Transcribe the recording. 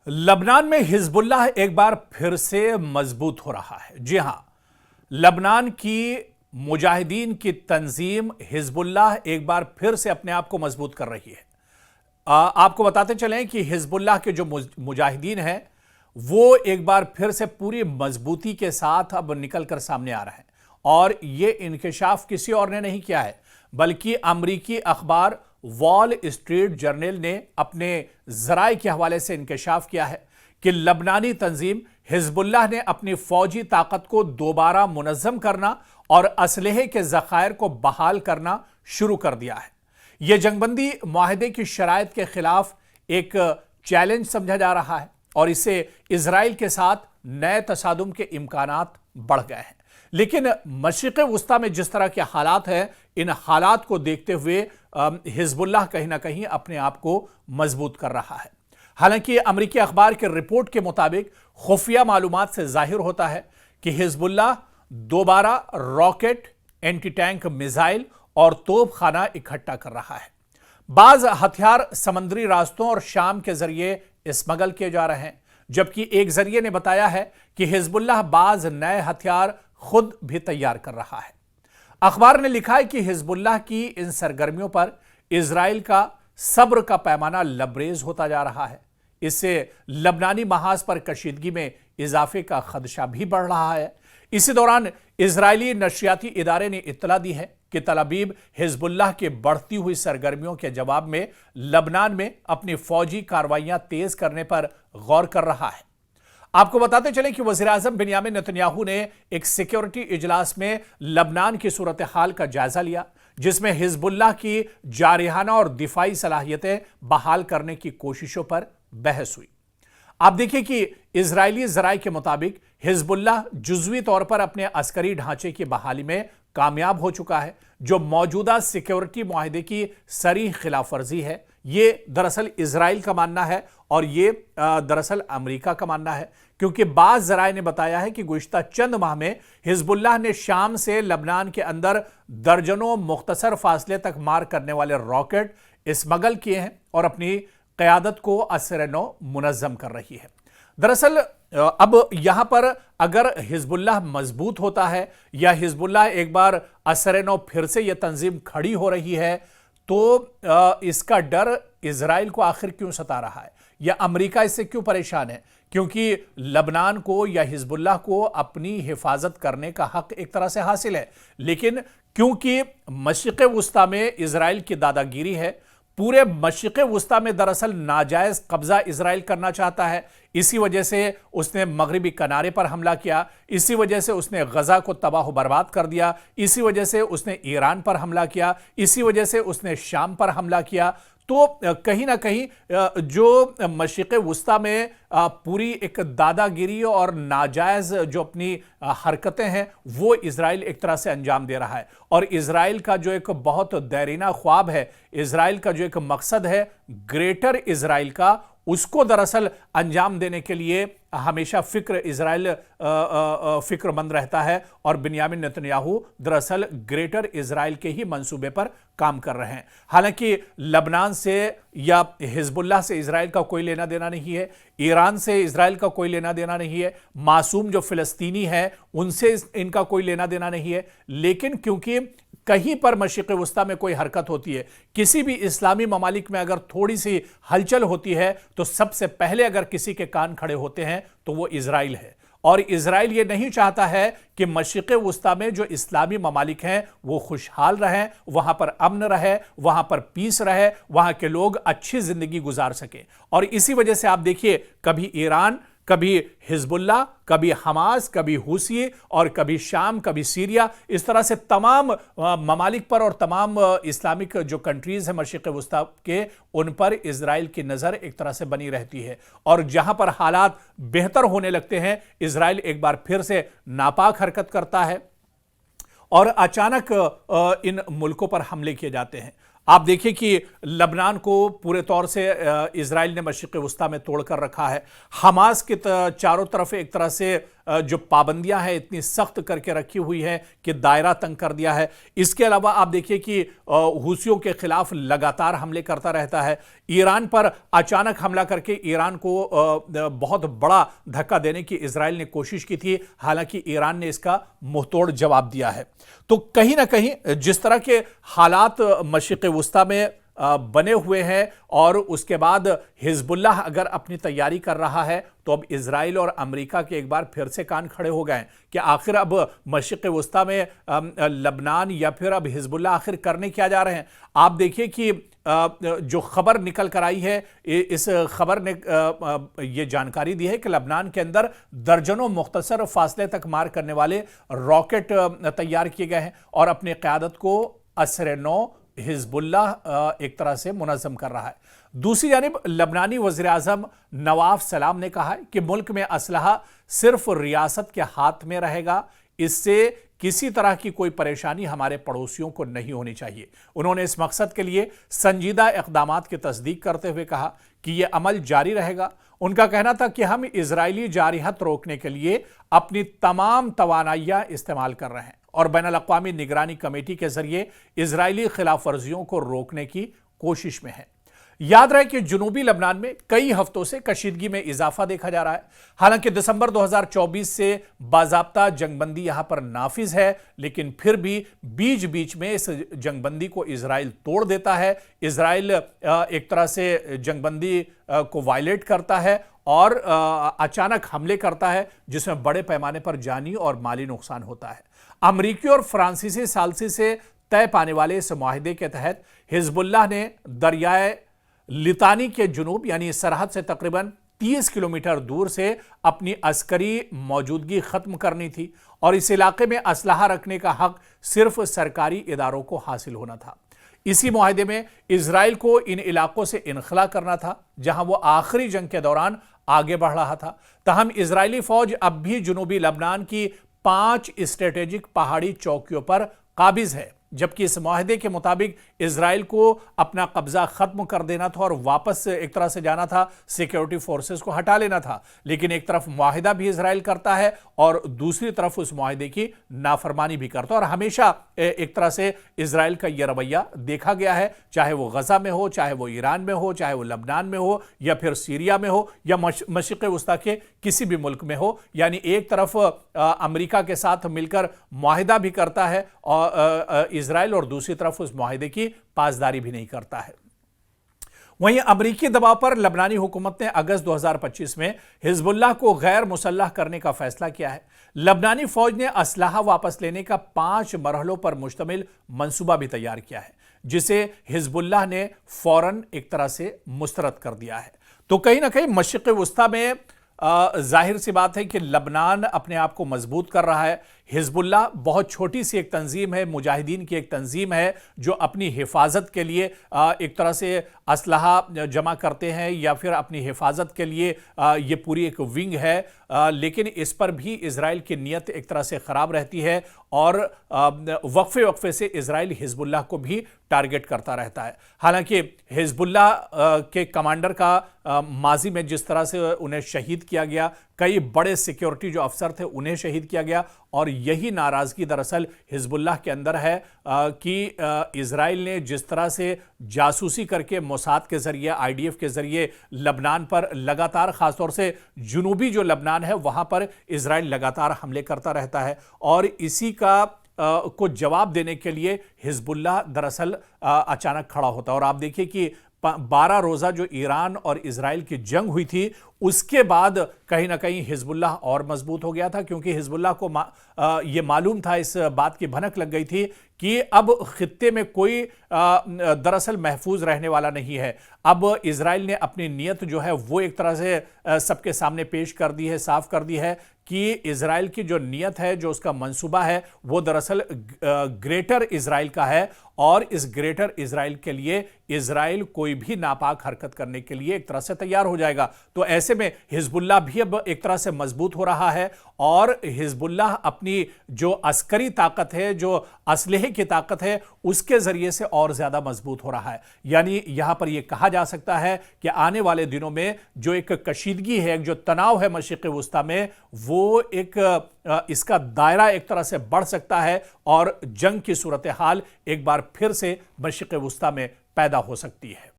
लबनान में हिजबुल्लाह एक बार फिर से मजबूत हो रहा है। जी हां, लबनान की मुजाहिदीन की तंजीम हिजबुल्लाह एक बार फिर से अपने आप को मजबूत कर रही है। आपको बताते चलें कि हिजबुल्लाह के जो मुजाहिदीन हैं वो एक बार फिर से पूरी मजबूती के साथ अब निकल कर सामने आ रहे हैं। और ये इंकशाफ किसी और ने नहीं किया है, बल्कि अमरीकी अखबार वॉल स्ट्रीट जर्नल ने अपने जराए के हवाले से इंकशाफ किया है कि लबनानी तंजीम हिजबुल्लाह ने अपनी फौजी ताकत को दोबारा मुनज़्ज़म करना और असलहे के ज़खायर को बहाल करना शुरू कर दिया है। यह जंगबंदी मुआहदे की शराइत के खिलाफ एक चैलेंज समझा जा रहा है और इससे इजराइल के साथ नए तसादुम के इम्कानात बढ़ गए हैं। लेकिन मशरिक़ वुस्ता में जिस तरह के हालात हैं, इन हालात को देखते हुए हिजबुल्लाह कहीं ना कहीं अपने आप को मजबूत कर रहा है। हालांकि अमरीकी अखबार के रिपोर्ट के मुताबिक खुफिया मालूमात से जाहिर होता है कि हिजबुल्लाह दोबारा रॉकेट, एंटी टैंक मिसाइल और तोप खाना इकट्ठा कर रहा है। बाज हथियार समुद्री रास्तों और शाम के जरिए स्मगल किए जा रहे हैं, जबकि एक जरिए ने बताया है कि हिजबुल्लाह बाज नए हथियार खुद भी तैयार कर रहा है। अखबार ने लिखा है कि हिजबुल्लाह की इन सरगर्मियों पर इजराइल का सब्र का पैमाना लबरेज होता जा रहा है। इससे लबनानी महाज पर कशीदगी में इजाफे का खदशा भी बढ़ रहा है। इसी दौरान इजरायली नशरियाती इदारे ने इत्तला दी है कि तल अवीव हिजबुल्लाह के बढ़ती हुई सरगर्मियों के जवाब में लबनान में अपनी फौजी कार्रवाइयां तेज करने पर गौर कर रहा है। आपको बताते चलें कि वज़ीर-ए-आज़म बिन्यामिन नेतन्याहू ने एक सिक्योरिटी इजलास में लबनान की सूरत हाल का जायजा लिया, जिसमें हिजबुल्लाह की जारिहाना और दिफाई सलाहियतें बहाल करने की कोशिशों पर बहस हुई। आप देखिए कि इजरायली जराए के मुताबिक हिजबुल्लाह जुज़वी तौर पर अपने अस्करी ढांचे की बहाली में कामयाब हो चुका है, जो मौजूदा सिक्योरिटी मुआहदे की सरी खिलाफ वर्जी है। ये दरअसल इजराइल का मानना है और ये दरअसल अमेरिका का मानना है, क्योंकि बाज़ ज़राए ने बताया है कि गुज़िश्ता चंद माह में हिजबुल्लाह ने शाम से लबनान के अंदर दर्जनों मुख्तसर फासले तक मार करने वाले रॉकेट स्मगल किए हैं और अपनी क़यादत को असर-ए-नौ मुनज़्ज़म कर रही है। दरअसल अब यहां पर अगर हिजबुल्लाह मजबूत होता है या हिजबुल्लाह एक बार असर-ए-नौ फिर से यह तंजीम खड़ी हो रही है, तो इसका डर इजराइल को आखिर क्यों सता रहा है या अमेरिका इससे क्यों परेशान है? क्योंकि लबनान को या हिजबुल्लाह को अपनी हिफाजत करने का हक एक तरह से हासिल है, लेकिन क्योंकि मशरिक़ वुस्ता में इजराइल की दादागिरी है, पूरे मशरिक़ वुस्ता में दरअसल नाजायज़ कब्ज़ा इजराइल करना चाहता है। इसी वजह से उसने मगरिबी किनारे पर हमला किया, इसी वजह से उसने गज़ा को तबाह बर्बाद कर दिया, इसी वजह से उसने ईरान पर हमला किया, इसी वजह से उसने शाम पर हमला किया। तो कहीं ना कहीं जो मशरिक़ वुस्ता में पूरी एक दादागिरी और नाजायज़ जो अपनी हरकतें हैं वो इजराइल एक तरह से अंजाम दे रहा है। और इजराइल का जो एक बहुत दैरीना ख्वाब है, इजराइल का जो एक मकसद है ग्रेटर इजराइल का, उसको दरअसल अंजाम देने के लिए हमेशा इजराइल फिक्रमंद रहता है। और बिन्यामिन नेतन्याहू दरअसल ग्रेटर इजराइल के ही मंसूबे पर काम कर रहे हैं। हालांकि लबनान से या हिजबुल्लाह से इजराइल का कोई लेना देना नहीं है, ईरान से इजराइल का कोई लेना देना नहीं है, मासूम जो फिलिस्तीनी है उनसे इनका कोई लेना देना नहीं है। लेकिन क्योंकि कहीं पर मशरिक़ वुस्ता में कोई हरकत होती है, किसी भी इस्लामी ममालिक में अगर थोड़ी सी हलचल होती है, तो सबसे पहले अगर किसी के कान खड़े होते हैं तो वो इजराइल है। और इजराइल ये नहीं चाहता है कि मशरिक़ वुस्ता में जो इस्लामी ममालिक हैं वो खुशहाल रहें, वहां पर अमन रहे, वहां पर पीस रहे, वहां के लोग अच्छी जिंदगी गुजार सके। और इसी वजह से आप देखिए, कभी ईरान, कभी हिजबुल्लाह, कभी हमास, कभी हुसी और कभी शाम, कभी सीरिया, इस तरह से तमाम ममालिक पर और तमाम इस्लामिक जो कंट्रीज़ हैं मशरिक़ वुस्ता के, उन पर इजराइल की नज़र एक तरह से बनी रहती है। और जहां पर हालात बेहतर होने लगते हैं, इजराइल एक बार फिर से नापाक हरकत करता है और अचानक इन मुल्कों पर हमले किए जाते हैं। आप देखिए कि लबनान को पूरे तौर से इजराइल ने मशरिक़ वुस्ता में तोड़ कर रखा है। हमास के चारों तरफ एक तरह से जो पाबंदियां हैं इतनी सख्त करके रखी हुई हैं कि दायरा तंग कर दिया है। इसके अलावा आप देखिए कि हुसियों के खिलाफ लगातार हमले करता रहता है। ईरान पर अचानक हमला करके ईरान को बहुत बड़ा धक्का देने की इजराइल ने कोशिश की थी, हालांकि ईरान ने इसका मुंहतोड़ जवाब दिया है। तो कहीं ना कहीं जिस तरह के हालात मशरिक़ वुस्ता में बने हुए हैं और उसके बाद हिजबुल्लाह अगर अपनी तैयारी कर रहा है, तो अब इजराइल और अमेरिका के एक बार फिर से कान खड़े हो गए कि आखिर अब मशरिक़ वुस्ता में लबनान या फिर अब हिजबुल्लाह आखिर करने क्या जा रहे हैं। आप देखिए कि जो खबर निकल कर आई है, इस खबर ने ये जानकारी दी है कि लबनान के अंदर दर्जनों मुख्तसर फासले तक मार करने वाले रॉकेट तैयार किए गए हैं और अपनी क़यादत को असर-ए-नौ हिजबुल्लाह एक तरह से मुनज़्ज़म कर रहा है। दूसरी जानिब लबनानी वज़ीर आज़म नवाफ सलाम ने कहा है कि मुल्क में असलहा सिर्फ रियासत के हाथ में रहेगा, इससे किसी तरह की कोई परेशानी हमारे पड़ोसियों को नहीं होनी चाहिए। उन्होंने इस मकसद के लिए संजीदा इक़दामात की तस्दीक करते हुए कहा कि यह अमल जारी रहेगा। उनका कहना था कि हम इजरायली जारिहत रोकने के लिए अपनी तमाम तवानाइयाँ इस्तेमाल कर रहे हैं और बैनुल-अक़वामी निगरानी कमेटी के जरिए इजरायली खिलाफ वर्जियों को रोकने की कोशिश में है। याद रहे कि जनूबी लबनान में कई हफ्तों से कशीदगी में इजाफा देखा जा रहा है। हालांकि दिसंबर 2024 से बाज़ाब्ता जंगबंदी यहां पर नाफिज है, लेकिन फिर भी बीच बीच में इस जंगबंदी को इजराइल तोड़ देता है। इजराइल एक तरह से जंगबंदी को वायलेट करता है और अचानक हमले करता है, जिसमें बड़े पैमाने पर जानी और माली नुकसान होता है। अमरीकी और फ्रांसीसी सालसी से तय पाने वाले इस मुआहिदे के तहत हिजबुल्लाह ने दरियाए लितानी के जुनूब यानी सरहद से तकरीबन 30 किलोमीटर दूर से अपनी अस्करी मौजूदगी खत्म करनी थी और इस इलाके में असलहा रखने का हक सिर्फ सरकारी इदारों को हासिल होना था। इसी मुआहिदे में इजराइल को इन इलाकों से इनखला करना था जहां वो आखिरी जंग के दौरान आगे बढ़ रहा था। तहम इजरायली फौज अब भी जनूबी लबनान की 5 स्ट्रेटेजिक पहाड़ी चौकियों पर काबिज है, जबकि इस मुआहिदे के मुताबिक इजराइल को अपना कब्जा खत्म कर देना था और वापस एक तरह से जाना था, सिक्योरिटी फोर्सेस को हटा लेना था। लेकिन एक तरफ मुआहिदा भी इजराइल करता है और दूसरी तरफ उस मुआहिदे की नाफरमानी भी करता है। और हमेशा एक तरह से इजराइल का यह रवैया देखा गया है, चाहे वो गजा में हो, चाहे वो ईरान में हो, चाहे वो लबनान में हो, या फिर सीरिया में हो, या मशरिक़ वुस्ता के किसी भी मुल्क में हो। यानी एक तरफ अमेरिका के साथ मिलकर मुआहिदा भी करता है और इजराइल, और दूसरी तरफ उस मुआहिदे की पासदारी भी नहीं करता है। वहीं अमरीकी दबाव पर लबनानी हुकूमत ने अगस्त 2025 में हिजबुल्लाह को गैर मुसल्लह करने का फैसला किया है। लबनानी फौज ने असलहा वापस लेने का 5 मरहलों पर मुश्तमिल मंसूबा भी तैयार किया है, जिसे हिजबुल्लाह ने फौरन एक तरह से मुस्तरद कर दिया है। तो कहीं ना कहीं मशरिक़ वुस्ता में जाहिर सी बात है कि लबनान अपने आप को मजबूत कर रहा है। हिजबुल्लाह बहुत छोटी सी एक तंजीम है, मुजाहिदीन की एक तंजीम है जो अपनी हिफाजत के लिए एक तरह से असलहा जमा करते हैं या फिर अपनी हिफाजत के लिए ये पूरी एक विंग है। लेकिन इस पर भी इजराइल की नीयत एक तरह से ख़राब रहती है और वक्फे वक्फे से इजराइल हिजबुल्लाह को भी टारगेट करता रहता है। हालांकि हिजबुल्लाह के कमांडर का माजी में जिस तरह से उन्हें शहीद किया गया, कई बड़े सिक्योरिटी जो अफसर थे उन्हें शहीद किया गया, और यही नाराज़गी दरअसल हिजबुल्लाह के अंदर है कि इजराइल ने जिस तरह से जासूसी करके मोसाद के ज़रिए, IDF के ज़रिए लबनान पर लगातार, ख़ासतौर से जुनूबी जो लबनान है वहाँ पर इजराइल लगातार हमले करता रहता है, और इसी का को जवाब देने के लिए हिजबुल्लाह दरअसल अचानक खड़ा होता है। और आप देखिए कि 12 रोज़ा जो ईरान और इजराइल की जंग हुई थी, उसके बाद कहीं ना कहीं हिजबुल्लाह और मजबूत हो गया था, क्योंकि हिजबुल्लाह को ये मालूम था, इस बात की भनक लग गई थी कि अब खित्ते में कोई दरअसल महफूज रहने वाला नहीं है। अब इजराइल ने अपनी नीयत जो है वो एक तरह से सबके सामने पेश कर दी है, साफ कर दी है कि इजराइल की जो नीयत है, जो उसका मंसूबा है, वो दरअसल ग्रेटर इजराइल का है, और इस ग्रेटर इजराइल के लिए इजराइल कोई भी नापाक हरकत करने के लिए एक तरह से तैयार हो जाएगा। तो ऐसे ایسے میں حزب اللہ بھی اب ایک طرح سے مضبوط ہو رہا ہے اور حزب اللہ اپنی جو عسکری طاقت ہے، جو اسلحے کی طاقت ہے، اس کے ذریعے سے اور زیادہ مضبوط ہو رہا ہے۔ یعنی یہاں پر یہ کہا جا سکتا ہے کہ آنے والے دنوں میں جو ایک کشیدگی ہے، ایک جو تناؤ ہے مشرق وسطیٰ میں، وہ ایک اس کا دائرہ ایک طرح سے بڑھ سکتا ہے اور جنگ کی صورتحال ایک بار پھر سے مشرق وسطیٰ میں پیدا ہو سکتی ہے۔